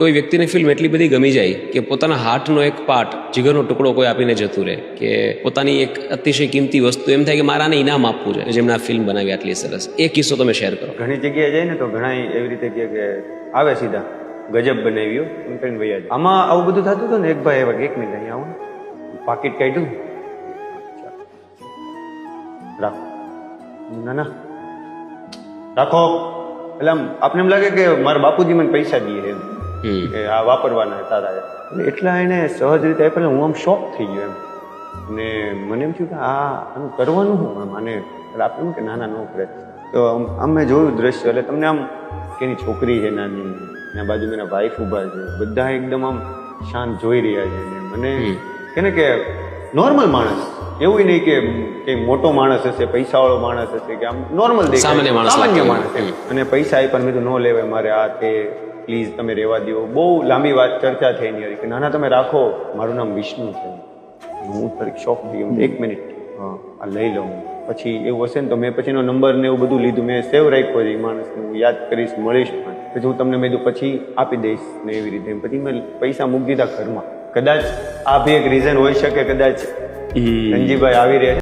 કોઈ વ્યક્તિને ફિલ્મ એટલી બધી ગમી જાય કે પોતાના હાર્ટનો એક પાર્ટ, જીગરનો ટુકડો કોઈ આપીને જતું રહે, કે પોતાની એક અતિશય કિંમતી વસ્તુ એમ થાય કે મારાને ઇનામ આપવું છે, જેમણે આ ફિલ્મ બનાવી આટલી સરસ. એ કિસ્સો તમે શેર કરો. ઘણી જગ્યાએ જાય ને તો ઘણા એવી રીતે કહે કે આવે સીધા ગજબ બનાવ્યો એમ કરીને વૈયા જાય. આમાં આવું બધું થતું હતું ને. એક ભાઈ એવા 1 મિનિટ અહીંયા આવું, પાકીટ કાઢ્યું, રાખો. ના ના રાખો. એટલે આમ આપને એમ લાગે કે મારા બાપુજી મને પૈસા દઈએ એમ, કે આ વાપરવાના તારા. એટલે એટલા એને સહજ રીતે આપ્યા, હું આમ શોક થઈ ગયો એમ. અને મને એમ થયું કે આનું કરવાનું શું એમ. આને એટલે આપણે એમ કે નાના ન કરે. તો આમ મેં જોયું દ્રશ્ય, એટલે તમને આમ કે એની છોકરી છે નાની, એના બાજુ એના વાઈફ ઊભા છે, બધા એકદમ આમ શાંત જોઈ રહ્યા છે. મને કે ને કે નોર્મલ માણસ, એવું નહીં કે મોટો માણસ હશે, પૈસાવાળો માણસ હશે, કે આમ નોર્મલ સામાન્ય માણસ એમ. અને પૈસા આપ્યા, મેં તો ન લેવાય મારે, આ તે પ્લીઝ તમે રહેવા દો. બહુ લાંબી વાત ચર્ચા થઈ એની કે નાના તમે રાખો, મારું નામ વિષ્ણુ છે. હું થોડીક શોક થઈ ગયો. 1 મિનિટ આ લઈ લઉં, પછી એવું હશે ને તો મેં પછીનો નંબર ને એવું બધું લીધું, મેં સેવ રાખ્યો છે. એ માણસને હું યાદ કરીશ, મળીશ, પછી હું તમને મેં પછી આપી દઈશ ને એવી રીતે. પછી મેં પૈસા મૂકી દીધા ઘરમાં. કદાચ આ બી એક રીઝન હોઈ શકે, કદાચ ધનજીભાઈ આવી રહ્યા